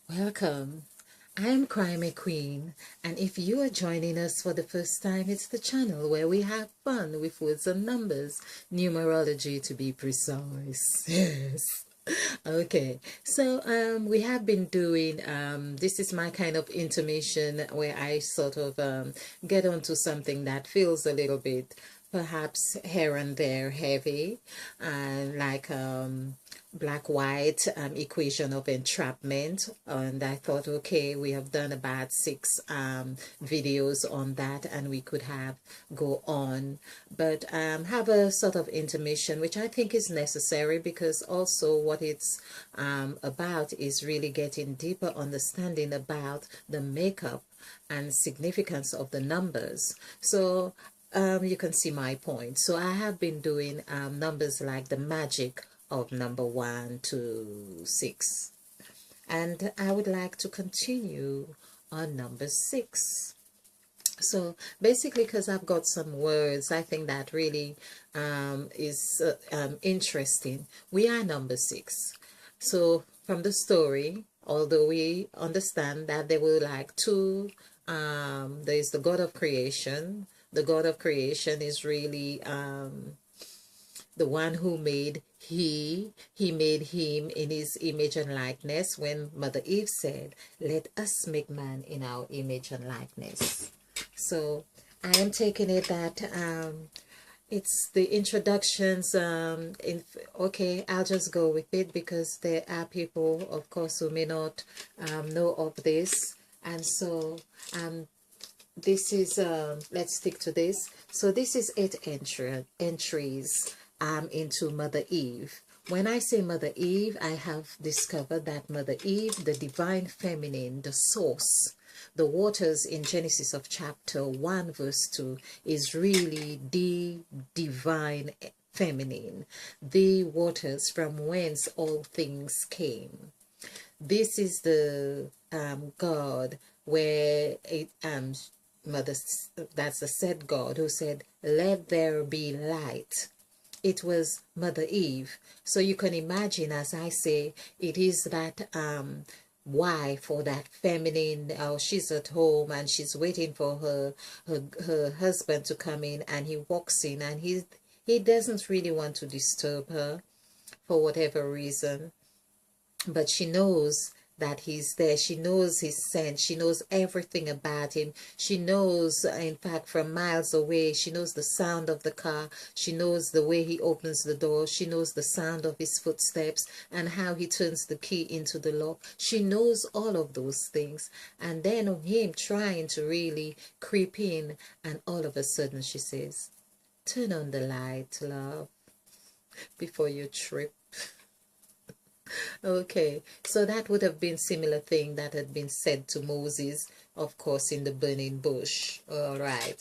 Welcome. I'm Crime Queen, and if you are joining us for the first time, it's the channel where we have fun with words and numbers, numerology to be precise. Yes. Okay, so we have been doing this is my kind of intermission where I sort of get onto something that feels a little bit perhaps here and there heavy, and like black white equation of entrapment. And I thought, okay, we have done about 6 videos on that, and we could have go on, but have a sort of intermission which I think is necessary, because also what it's about is really getting deeper understanding about the makeup and significance of the numbers. So you can see my point. So I have been doing numbers like the magic of number 1 to 6, and I would like to continue on number 6. So basically, because I've got some words I think that really is interesting. We are number 6. So from the story, although we understand that there were like two, there is the God of creation. The God of creation is really the one who made he made him in his image and likeness, when Mother Eve said, let us make man in our image and likeness. So I am taking it that it's the introductions okay, I'll just go with it, because there are people of course who may not know of this. And so this is let's stick to this. So this is 8 entries into Mother Eve. When I say Mother Eve, I have discovered that Mother Eve, the divine feminine, the source, the waters in Genesis of chapter 1 verse 2, is really the divine feminine, the waters from whence all things came. This is the God where it mother, that's the said God who said, let there be light. It was Mother Eve. So you can imagine, as I say, it is that wife, or that feminine, she's at home and she's waiting for her husband to come in, and he walks in and he doesn't really want to disturb her for whatever reason, but she knows that he's there. She knows his scent. She knows everything about him. She knows, in fact, from miles away, she knows the sound of the car. She knows the way he opens the door. She knows the sound of his footsteps and how he turns the key into the lock. She knows all of those things. And then him trying to really creep in, and all of a sudden she says, turn on the light, love, before you trip. Okay, so that would have been similar thing that had been said to Moses, of course, in the burning bush. All right,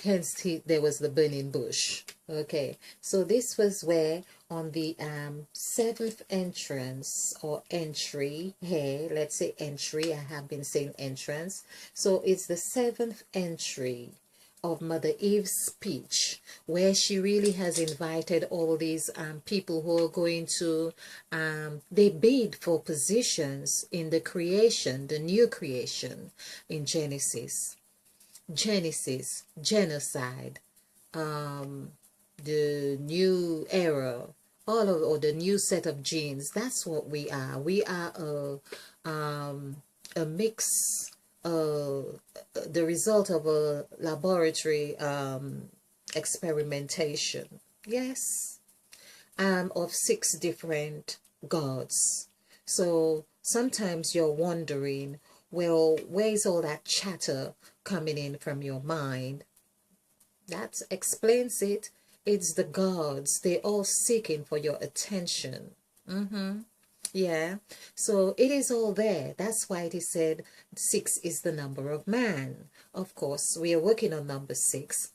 hence there was the burning bush. Okay, so this was where on the 7th entrance or entry here, let's say entry, I have been saying entrance, so it's the 7th entry of Mother Eve's speech, where she really has invited all these people who are going to, they bid for positions in the creation, the new creation in Genesis. Genesis, genocide, the new era, all of, or the new set of genes. That's what we are. We are a mix, the result of a laboratory experimentation, yes, of 6 different gods. So sometimes you're wondering, well, where's all that chatter coming in from your mind? That explains it. It's the gods. They're all seeking for your attention. Yeah, so it is all there. That's why it is said 6 is the number of man. Of course, we are working on number 6.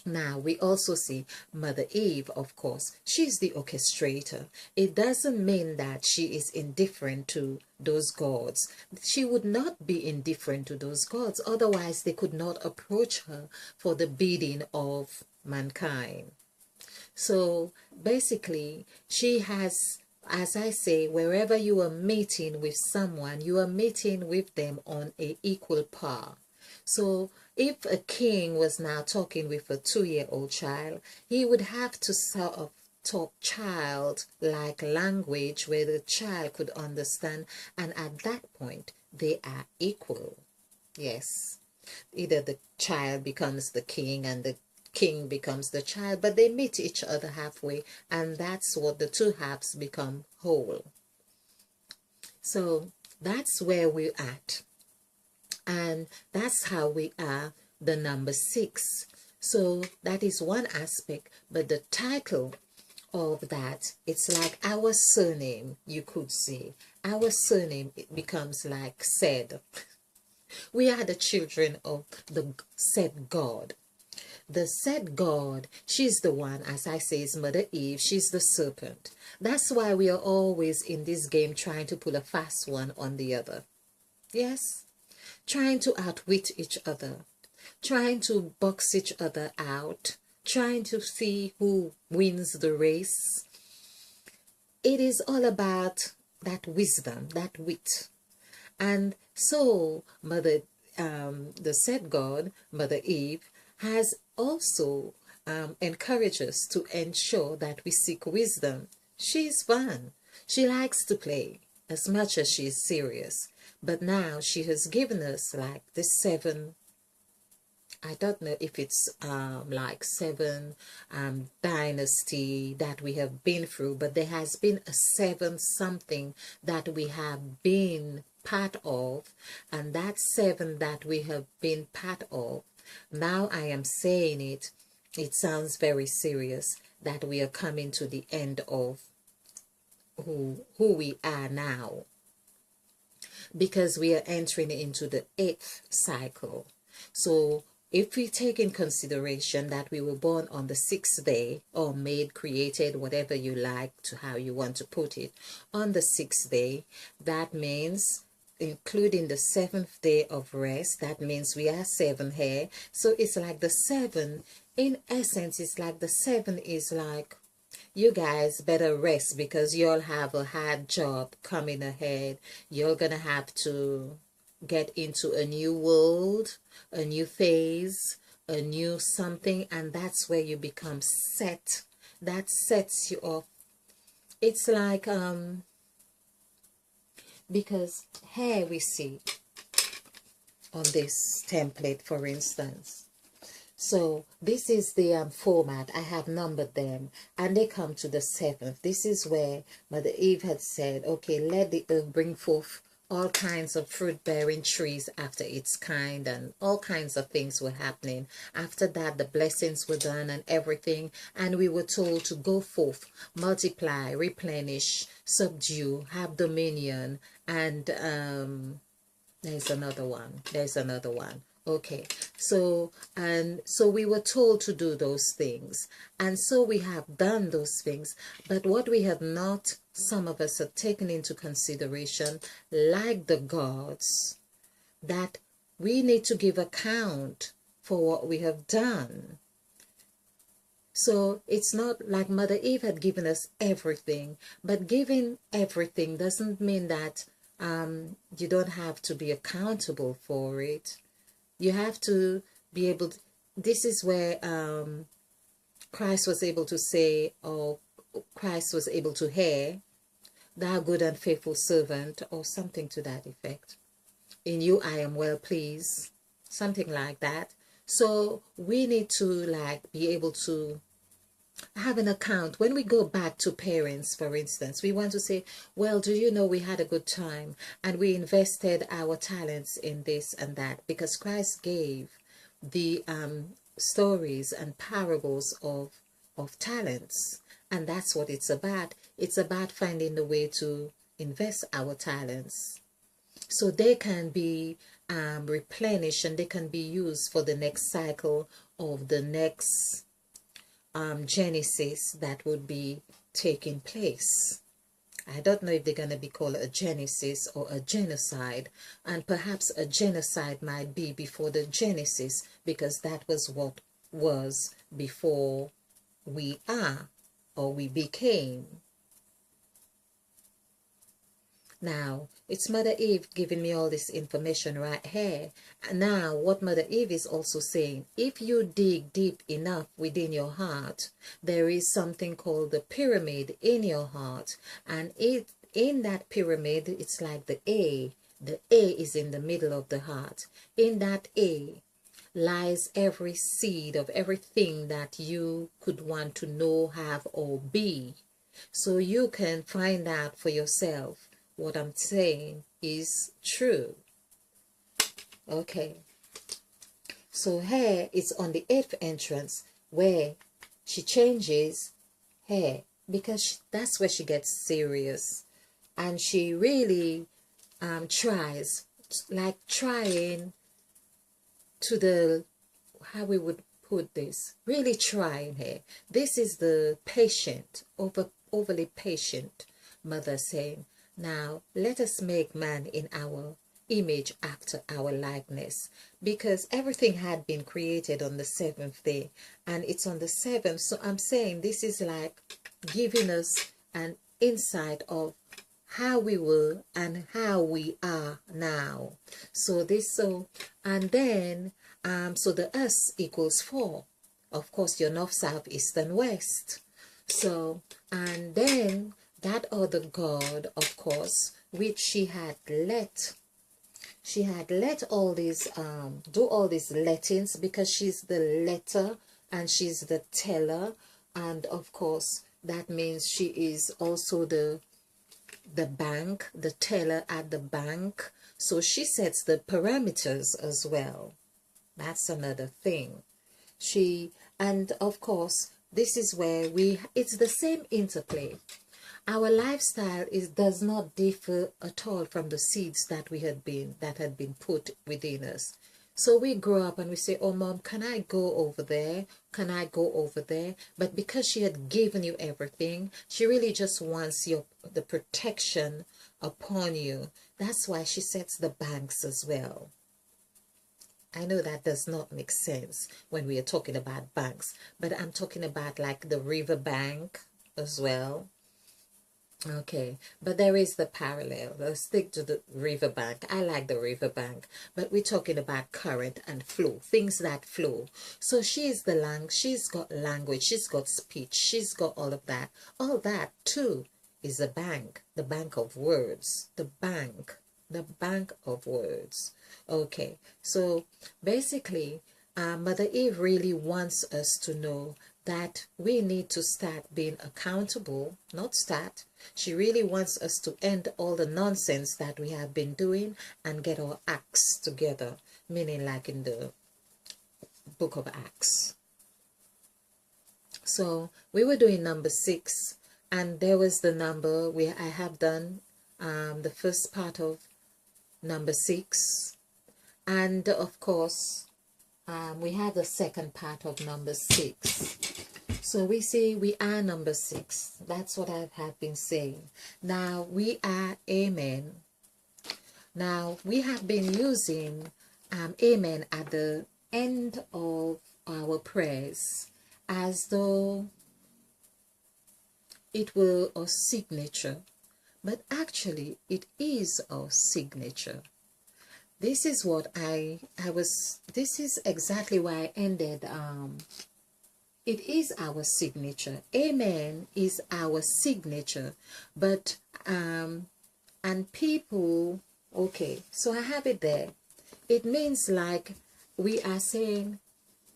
Now, we also see Mother Eve, of course. She's the orchestrator. It doesn't mean that she is indifferent to those gods. She would not be indifferent to those gods. Otherwise, they could not approach her for the bidding of mankind. So, basically, she has as I say, wherever you are meeting with someone, you are meeting with them on a equal par. So if a king was now talking with a 2-year-old child, he would have to sort of talk child-like language where the child could understand, and at that point, they are equal. Yes. Either the child becomes the king and the king becomes the child, but they meet each other halfway, and that's what the two halves become whole. So that's where we're at, and that's how we are the number 6. So that is one aspect, but the title of that, it's like our surname, you could say. Our surname, it becomes like said. We are the children of the said God. The said God, she's the one, as I say, is Mother Eve. She's the serpent. That's why we are always in this game trying to pull a fast one on the other. Yes? Trying to outwit each other. Trying to box each other out. Trying to see who wins the race. It is all about that wisdom, that wit. And so, the said God, Mother Eve, has also encouraged us to ensure that we seek wisdom. She's fun. She likes to play as much as she is serious. But now she has given us like the 7, I don't know if it's like 7 dynasty that we have been through, but there has been a 7 something that we have been part of, and that 7 that we have been part of, now I am saying it, it sounds very serious that we are coming to the end of who we are now, because we are entering into the 8th cycle. So if we take in consideration that we were born on the 6th day, or made, created, whatever you like, to how you want to put it, on the 6th day, that means including the 7th day of rest, that means we are 7 here. So it's like the 7, in essence, it's like the 7 is like, you guys better rest because you'll have a hard job coming ahead. You're gonna have to get into a new world, a new phase, a new something, and that's where you become set. That sets you off. It's like because here we see on this template, for instance. So this is the format. I have numbered them, and they come to the 7th. This is where Mother Eve had said, okay, let the earth bring forth all kinds of fruit-bearing trees after its kind, and all kinds of things were happening. After that, the blessings were done and everything, and we were told to go forth, multiply, replenish, subdue, have dominion, and there's another one. Okay, so we were told to do those things, and so we have done those things. But what we have not, some of us have taken into consideration, like the gods, that we need to give account for what we have done. So it's not like Mother Eve had given us everything, but giving everything doesn't mean that you don't have to be accountable for it. You have to be able to, this is where Christ was able to say, or Christ was able to hear, thou good and faithful servant, or something to that effect. In you I am well pleased, something like that. So we need to like be able to have an account. When we go back to parents, for instance, we want to say, well, do you know we had a good time and we invested our talents in this and that, because Christ gave the stories and parables of talents, and that's what it's about. It's about finding the way to invest our talents so they can be replenished, and they can be used for the next cycle of the next Genesis that would be taking place. I don't know if they're going to be called a Genesis or a genocide, and perhaps a genocide might be before the Genesis, because that was what was before we are, or we became. Now, it's Mother Eve giving me all this information right here. Now, what Mother Eve is also saying, if you dig deep enough within your heart, there is something called the pyramid in your heart. And in that pyramid, it's like the A. The A is in the middle of the heart. In that A lies every seed of everything that you could want to know, have, or be. So you can find out for yourself what I'm saying is true. Okay. So here it's on the 8th entrance where she changes hair, because that's where she gets serious. And she really tries, like trying to the, how we would put this, really trying here. This is the patient, overly patient mother saying, now let us make man in our image after our likeness, because everything had been created on the 7th day and it's on the 7th. So I'm saying this is like giving us an insight of how we were and how we are now. So and then so the us equals 4, of course, your north, south, east and west. So, and then that other God, of course, which she had let all these do all these lettings, because she's the letter and she's the teller, and of course that means she is also the bank, the teller at the bank. So she sets the parameters as well. That's another thing. And of course this is where it's the same interplay. Our lifestyle does not differ at all from the seeds that had been put within us. So we grow up and we say, oh mom, can I go over there? Can I go over there? But because she had given you everything, she really just wants the protection upon you. That's why she sets the banks as well. I know that does not make sense when we are talking about banks, but I'm talking about like the river bank as well. Okay, but there is the parallel. Let's stick to the riverbank. I like the riverbank, but we're talking about current and flow, things that flow. So she's got language, she's got speech, she's got all of that. All that too is a bank, the bank of words, the bank of words. Okay, so basically, Mother Eve really wants us to know that we need to start being accountable, not start. She really wants us to end all the nonsense that we have been doing and get our acts together, meaning like in the book of Acts. So we were doing number 6, and there was the number where I have done the first part of number 6, and of course we have the second part of number 6. So we say we are number 6. That's what I have been saying. Now we are amen. Now we have been using amen at the end of our prayers as though it were a signature, but actually it is our signature. This is what this is exactly why I ended it is our signature. Amen is our signature. But and people, okay, so I have it there. It means like we are saying,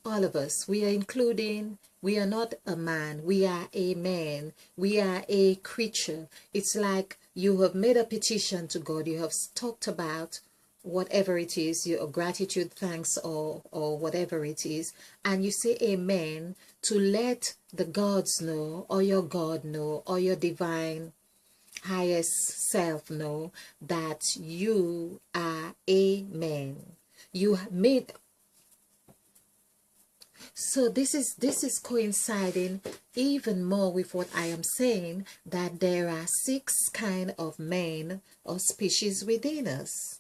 all of us, we are including, we are not a man, we are a man, we are a creature. It's like you have made a petition to God, you have talked about whatever it is, your gratitude, thanks, or whatever it is, and you say amen to let the gods know, or your God know, or your divine highest self know that you are amen. You made. So this is coinciding even more with what I am saying, that there are 6 kind of men or species within us.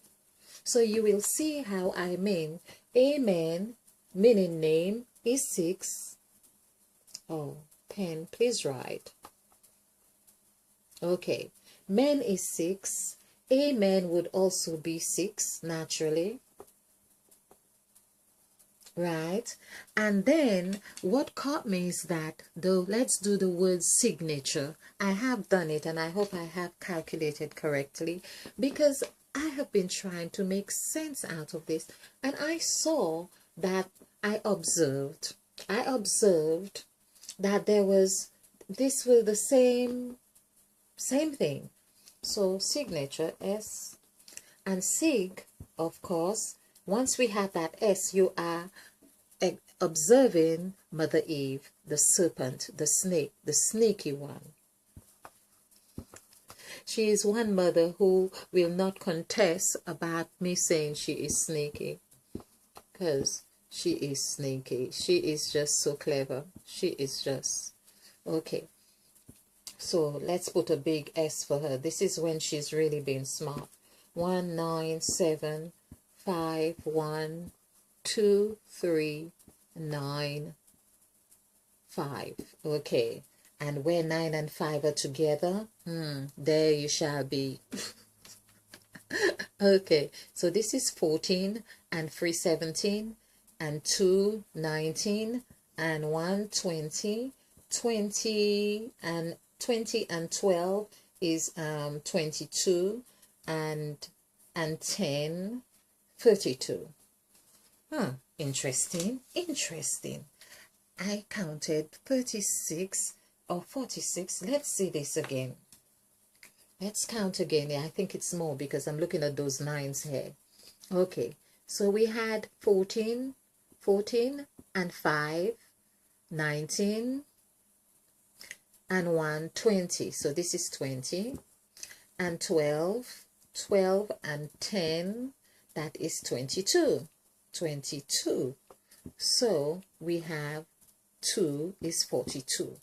So you will see how I mean. Amen, meaning name, is 6. Oh, pen, please write. Okay, men is 6. amen would also be 6 naturally, right? And then what caught me is that, though, let's do the word signature. I have done it and I hope I have calculated correctly, because I have been trying to make sense out of this, and I saw that I observed that this was the same thing. So signature, S, and sig, of course, once we have that S, you are observing Mother Eve, the serpent, the snake, the sneaky one. She is one mother who will not contest about me saying she is sneaky, because she is sneaky. She is just so clever. She is just, okay. So let's put a big S for her. This is when she's really been smart. 1, 9, 7, 5, 1, 2, 3, 9, 5. Okay. And where 9 and 5 are together, there you shall be. Okay. So this is 14 and 3, 17 and 2, 19 and 1, 20. 20 and 12 is 22 and 10, 32. Interesting. I counted 36 or 46. Let's see this again. Let's count again. Yeah, I think it's more because I'm looking at those 9s here. Okay, so we had 14 and 5, 19 and 1, 20. So this is 20. And 12 and 10, that is 22. 22. So we have 2 is 42.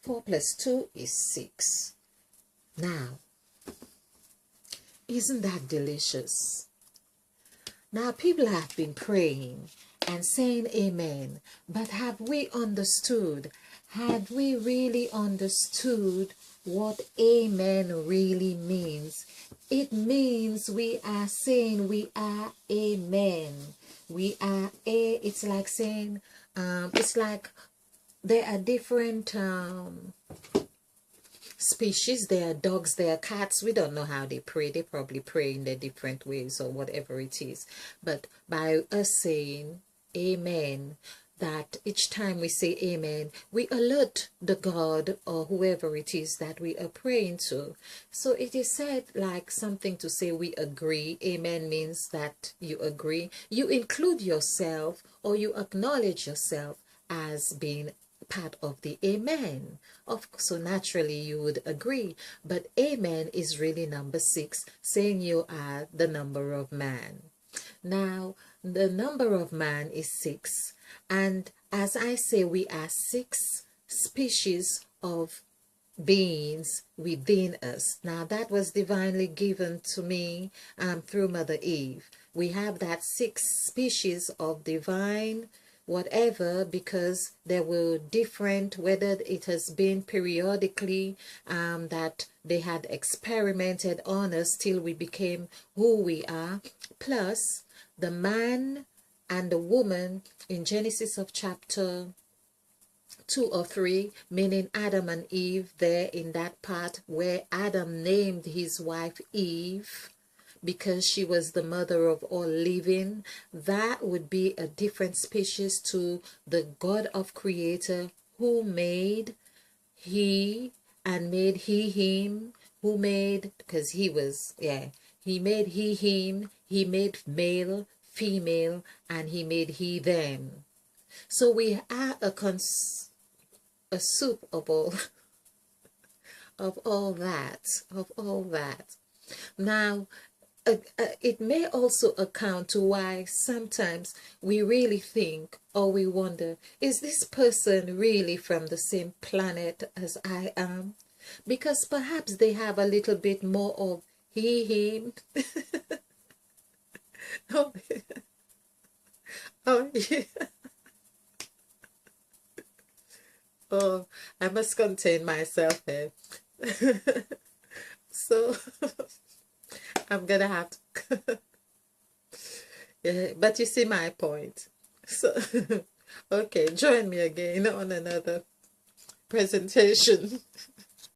4 plus 2 is 6. Now, isn't that delicious? Now, people have been praying and saying amen, but have we understood? Had we really understood what amen really means? It means we are saying we are amen. We are it's like saying, it's like there are different species. There are dogs, there are cats. We don't know how they pray. They probably pray in their different ways or whatever it is. But by us saying amen, that each time we say amen, we alert the God or whoever it is that we are praying to. So it is said like something to say we agree. Amen means that you agree. You include yourself or you acknowledge yourself as being part of the amen. So naturally you would agree. But amen is really number 6, saying you are the number of man. Now, the number of man is 6. And as I say, we are 6 species of beings within us. Now, that was divinely given to me through Mother Eve. We have that 6 species of divine whatever, because there were different, whether it has been periodically that they had experimented on us till we became who we are, plus the man and the woman in Genesis of chapter 2 or 3, meaning Adam and Eve, there in that part where Adam named his wife Eve because she was the mother of all living. That would be a different species to the God of Creator who made he and made he him, who made, because he was, he made he him, he made male, female, and he made he them. So we are a soup of all of all that. Now, it may also account to why sometimes we really think or we wonder, is this person really from the same planet as I am? Because perhaps they have a little bit more of he, him. Oh, oh, yeah. Oh, I must contain myself here. So I'm gonna have to. Yeah, but you see my point. So, okay, join me again on another presentation.